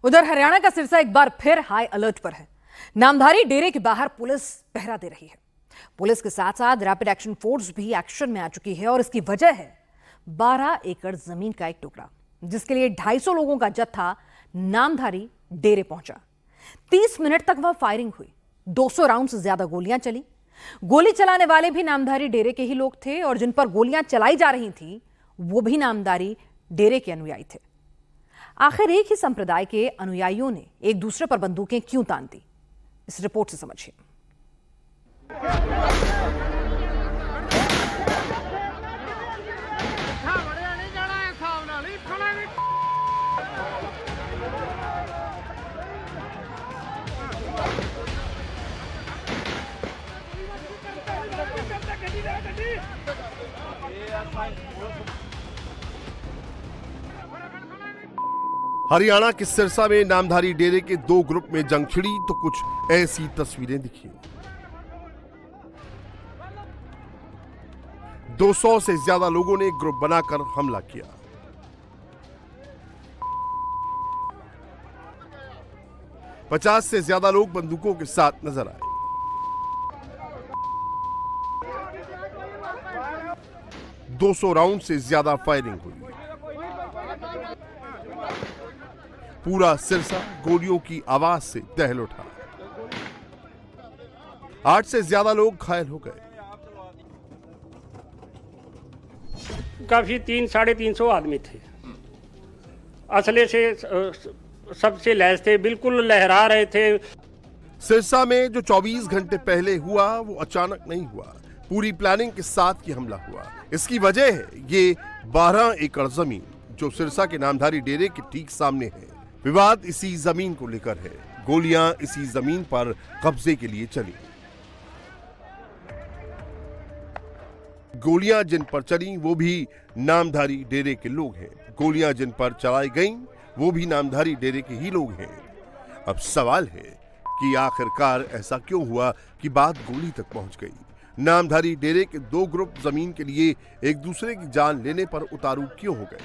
उधर हरियाणा का सिरसा एक बार फिर हाई अलर्ट पर है। नामधारी डेरे के बाहर पुलिस पहरा दे रही है। पुलिस के साथ साथ रैपिड एक्शन फोर्स भी एक्शन में आ चुकी है और इसकी वजह है 12 एकड़ जमीन का एक टुकड़ा, जिसके लिए 250 लोगों का जत्था नामधारी डेरे पहुंचा। 30 मिनट तक वह फायरिंग हुई। 200 राउंड से ज्यादा गोलियां चली। गोली चलाने वाले भी नामधारी डेरे के ही लोग थे और जिन पर गोलियां चलाई जा रही थी वो भी नामधारी डेरे के अनुयायी थे। आखिर एक ही संप्रदाय के अनुयायियों ने एक दूसरे पर बंदूकें क्यों तान दी, इस रिपोर्ट से समझिए। हरियाणा के सिरसा में नामधारी डेरे के दो ग्रुप में जंग छिड़ी तो कुछ ऐसी तस्वीरें दिखी। 200 से ज्यादा लोगों ने ग्रुप बनाकर हमला किया। पचास से ज्यादा लोग बंदूकों के साथ नजर आए। दो 200 राउंड से ज्यादा फायरिंग हुई। पूरा सिरसा गोलियों की आवाज से दहल उठा। 8 से ज्यादा लोग घायल हो गए। काफी 300-350 आदमी थे। असले से सबसे लैस थे, बिल्कुल लहरा रहे थे। सिरसा में जो 24 घंटे पहले हुआ वो अचानक नहीं हुआ, पूरी प्लानिंग के साथ ये हमला हुआ। इसकी वजह है ये 12 एकड़ जमीन जो सिरसा के नामधारी डेरे के ठीक सामने है। विवाद इसी जमीन को लेकर है। गोलियां इसी जमीन पर कब्जे के लिए चली। गोलियां जिन पर चली वो भी नामधारी डेरे के लोग हैं। गोलियां जिन पर चलाई गईं वो भी नामधारी डेरे के ही लोग हैं। अब सवाल है कि आखिरकार ऐसा क्यों हुआ कि बात गोली तक पहुंच गई। नामधारी डेरे के दो ग्रुप जमीन के लिए एक दूसरे की जान लेने पर उतारू क्यों हो गए।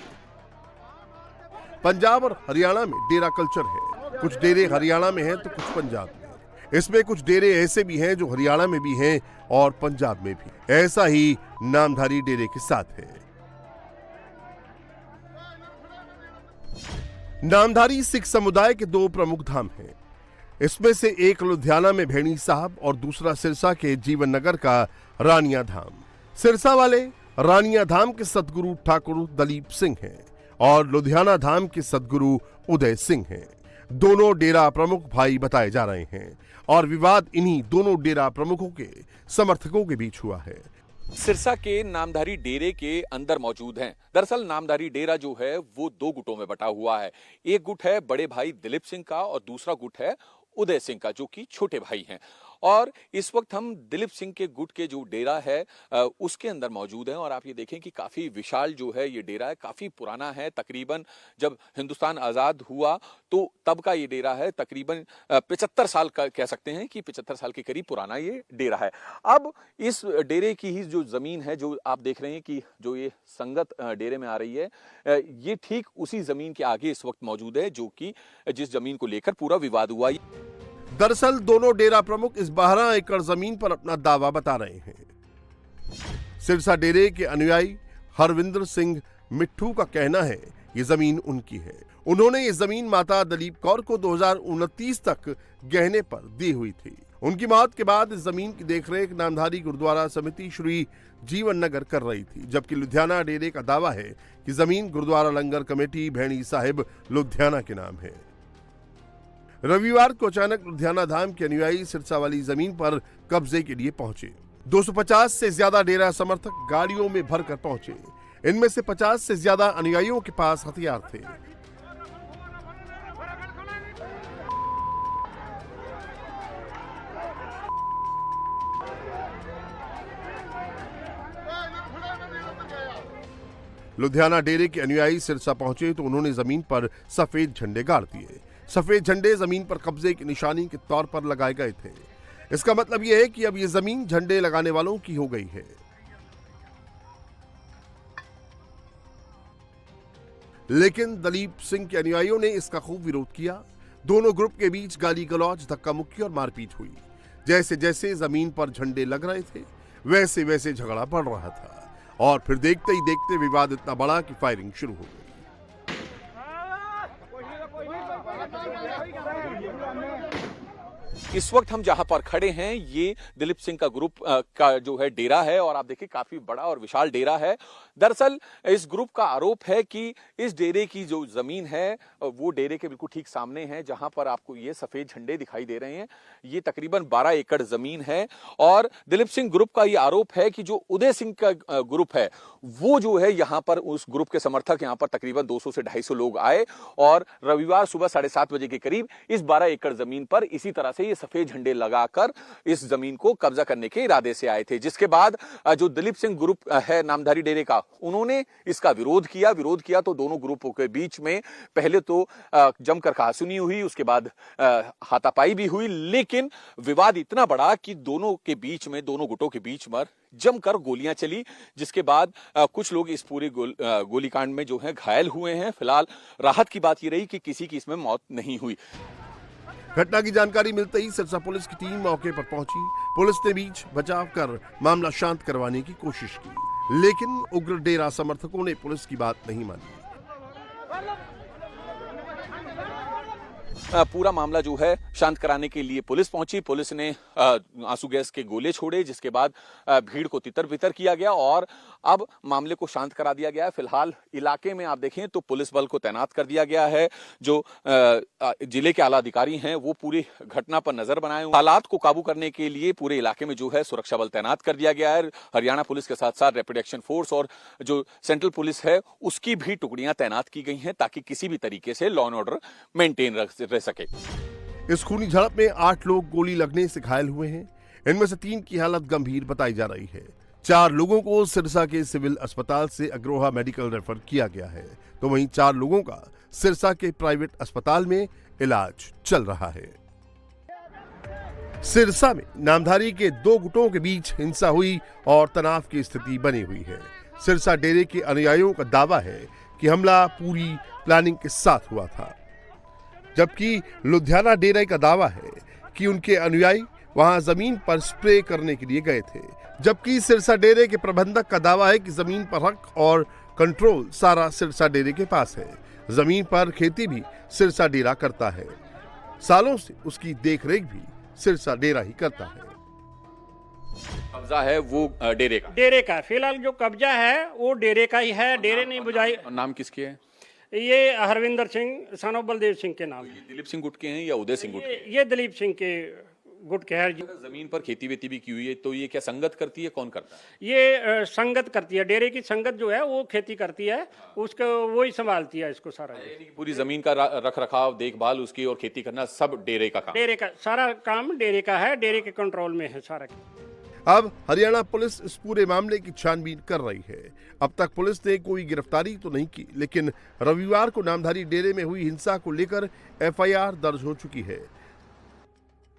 पंजाब और हरियाणा में डेरा कल्चर है। कुछ डेरे हरियाणा में हैं तो कुछ पंजाब में। इसमें कुछ डेरे ऐसे भी हैं जो हरियाणा में भी हैं और पंजाब में भी। ऐसा ही नामधारी डेरे के साथ है। नामधारी सिख समुदाय के दो प्रमुख धाम हैं। इसमें से एक लुधियाना में भेड़ी साहब और दूसरा सिरसा के जीवन नगर का रानिया धाम। सिरसा वाले रानिया धाम के सदगुरु ठाकुर दलीप सिंह हैं और लुधियाना धाम के सदगुरु उदय सिंह हैं। दोनों डेरा प्रमुख भाई बताए जा रहे हैं और विवाद इन्हीं दोनों डेरा प्रमुखों के समर्थकों के बीच हुआ है। सिरसा के नामधारी डेरे के अंदर मौजूद हैं। दरअसल नामधारी डेरा जो है वो दो गुटों में बटा हुआ है। एक गुट है बड़े भाई दिलीप सिंह का और दूसरा गुट है उदय सिंह का, जो कि छोटे भाई हैं। और इस वक्त हम दिलीप सिंह के गुट के जो डेरा है उसके अंदर मौजूद हैं। और आप ये देखें कि काफी विशाल जो है ये डेरा है, काफी पुराना है। तकरीबन जब हिंदुस्तान आजाद हुआ तो तब का ये डेरा है। तकरीबन 75 साल का कह सकते हैं कि 75 साल के करीब पुराना ये डेरा है। अब इस डेरे की ही जो जमीन है जो आप देख रहे हैं कि जो ये संगत डेरे में आ रही है, ये ठीक उसी जमीन के आगे इस वक्त मौजूद है जो कि जिस जमीन को लेकर पूरा विवाद हुआ। दरअसल दोनों डेरा प्रमुख इस 12 एकड़ जमीन पर अपना दावा बता रहे हैं। सिरसा डेरे के अनुयायी हरविंदर सिंह मिट्ठू का कहना है ये जमीन उनकी है। उन्होंने ये जमीन माता दलीप कौर को 2029 तक गहने पर दी हुई थी। उनकी मौत के बाद इस जमीन की देखरेख नामधारी गुरुद्वारा समिति श्री जीवन नगर कर रही थी, जबकि लुधियाना डेरे का दावा है कि जमीन गुरुद्वारा लंगर कमेटी भेड़ी साहिब लुधियाना के नाम है। रविवार को अचानक लुधियाना धाम के अनुयायी सिरसा वाली जमीन पर कब्जे के लिए पहुंचे। 250 से ज्यादा डेरा समर्थक गाड़ियों में भरकर पहुंचे। इनमें से 50 से ज्यादा अनुयायियों के पास हथियार थे। लुधियाना डेरे के अनुयायी सिरसा पहुंचे तो उन्होंने जमीन पर सफेद झंडे गाड़ दिए। सफेद झंडे जमीन पर कब्जे की निशानी के तौर पर लगाए गए थे। इसका मतलब यह है कि अब यह जमीन झंडे लगाने वालों की हो गई है। लेकिन दलीप सिंह के अनुयायियों ने इसका खूब विरोध किया। दोनों ग्रुप के बीच गाली गलौज, धक्का मुक्की और मारपीट हुई। जैसे जैसे जमीन पर झंडे लग रहे थे वैसे वैसे झगड़ा बढ़ रहा था और फिर देखते ही देखते विवाद इतना बड़ा कि फायरिंग शुरू हो गई। इस वक्त हम जहां पर खड़े हैं ये दिलीप सिंह का ग्रुप का जो है डेरा है और आप देखिए काफी बड़ा और विशाल डेरा है। दरअसल इस ग्रुप का आरोप है कि इस डेरे की जो जमीन है वो डेरे के बिल्कुल ठीक सामने है, जहां पर आपको ये सफेद झंडे दिखाई दे रहे हैं। ये तकरीबन 12 एकड़ जमीन है और दिलीप सिंह ग्रुप का ये आरोप है कि जो उदय सिंह का ग्रुप है वो जो है यहाँ पर उस ग्रुप के समर्थक यहाँ पर तकरीबन 200 से 250 लोग आए और रविवार सुबह 7:30 बजे के करीब इस 12 एकड़ जमीन पर इसी तरह से ये सफेद झंडे लगाकर इस जमीन को कब्जा करने के इरादे से आए थे। जिसके बाद जो दिलीप सिंह ग्रुप है नामधारी डेरे का, उन्होंने इसका विरोध किया तो दोनों ग्रुपों के बीच में पहले तो जमकर कहासुनी हुई, उसके बाद हाथापाई भी हुई, लेकिन विवाद इतना बड़ा कि दोनों गुटों के बीच में जमकर गोलियां चली, जिसके बाद कुछ लोग इस पूरे गोलीकांड में जो है घायल हुए हैं। फिलहाल राहत की बात ये रही कि किसी की इसमें मौत नहीं हुई। घटना की जानकारी मिलते ही सिरसा पुलिस की टीम मौके पर पहुंची। पुलिस ने बीच बचाव कर मामला शांत करवाने की कोशिश की, लेकिन उग्र डेरा समर्थकों ने पुलिस की बात नहीं मानी। पूरा मामला जो है शांत कराने के लिए पुलिस पहुंची। पुलिस ने आंसू गैस के गोले छोड़े, जिसके बाद भीड़ को तितर बितर किया गया और अब मामले को शांत करा दिया गया है। फिलहाल इलाके में आप देखें तो पुलिस बल को तैनात कर दिया गया है। जो जिले के आला अधिकारी हैं वो पूरी घटना पर नजर बनाए हुए, हालात को काबू करने के लिए पूरे इलाके में जो है सुरक्षा बल तैनात कर दिया गया है। हरियाणा पुलिस के साथ साथ रैपिड एक्शन फोर्स और जो सेंट्रल पुलिस है उसकी भी टुकड़ियां तैनात की गई हैं ताकि किसी भी तरीके से लॉ एंड ऑर्डर मेंटेन रह सके। इस खूनी झड़प में 8 लोग गोली लगने से घायल हुए हैं। इनमें से 3 की हालत गंभीर बताई जा रही है। 4 लोगों को सिरसा के सिविल अस्पताल से अग्रोहा मेडिकल रेफर किया गया है, तो वहीं 4 लोगों का सिरसा के प्राइवेट अस्पताल में इलाज चल रहा है। सिरसा में नामधारी के 2 गुटों के बीच हिंसा हुई और तनाव की स्थिति बनी हुई है। सिरसा डेरे के अनुयायियों का दावा है कि हमला पूरी प्लानिंग के साथ हुआ था, जबकि लुधियाना डेरे का दावा है कि उनके अनुयायी वहां जमीन पर स्प्रे करने के लिए गए थे, जबकि सिरसा डेरे के प्रबंधक का दावा है कि जमीन पर हक और कंट्रोल सारा सिरसा डेरे के पास है। जमीन पर खेती भी सिरसा डेरा करता है, सालों से उसकी देखरेख भी सिरसा डेरा ही करता है। कब्जा है वो डेरे का फिलहाल जो कब्जा है वो डेरे का ही है। डेरे नहीं बुझाई। नाम किसके है? ये हरविंदर सिंह सन ऑफ बलदेव सिंह के नाम है। दिलीप सिंह गुट के हैं या उदय सिंह गुट के? ये दिलीप सिंह के गुट के है। जमीन पर खेती वेती भी की हुई है, तो ये क्या संगत करती है? कौन करता है? ये संगत करती है। डेरे की संगत जो है वो खेती करती है, उसको वो ही संभालती है इसको सारा। पूरी जमीन का रख रखाव, देखभाल उसकी और खेती करना सब डेरे का काम? डेरे का सारा काम डेरे का है, डेरे के कंट्रोल में है सारा। अब हरियाणा पुलिस इस पूरे मामले की छानबीन कर रही है। अब तक पुलिस ने कोई गिरफ्तारी तो नहीं की, लेकिन रविवार को नामधारी डेरे में हुई हिंसा को लेकर एफआईआर दर्ज हो चुकी है।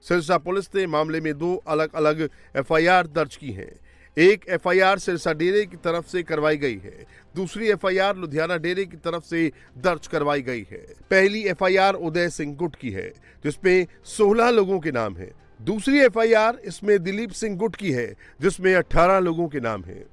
सिरसा पुलिस ने मामले में 2 अलग अलग एफआईआर दर्ज की हैं। एक एफआईआर सिरसा डेरे की तरफ से करवाई गई है, दूसरी एफआईआर लुधियाना डेरे की तरफ से दर्ज करवाई गई है। पहली एफआईआर उदय सिंह गुट की है, जिसमें 16 लोगों के नाम हैं। दूसरी एफआईआर इसमें दिलीप सिंह गुट की है, जिसमें 18 लोगों के नाम हैं।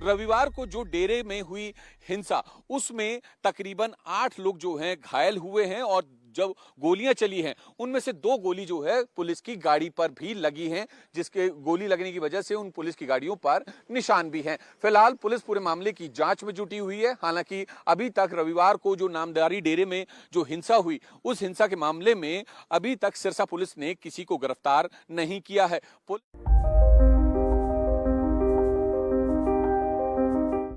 रविवार को जो डेरे में हुई हिंसा उसमें तकरीबन 8 लोग जो हैं घायल हुए हैं और जब गोलियां चली हैं उनमें से 2 गोली जो है पुलिस की गाड़ी पर भी लगी हैं, जिसके गोली लगने की वजह से उन पुलिस की गाड़ियों पर निशान भी हैं। फिलहाल पुलिस पूरे मामले की जांच में जुटी हुई है। हालांकि अभी तक रविवार को जो नामधारी डेरे में जो हिंसा हुई उस हिंसा के मामले में अभी तक सिरसा पुलिस ने किसी को गिरफ्तार नहीं किया है।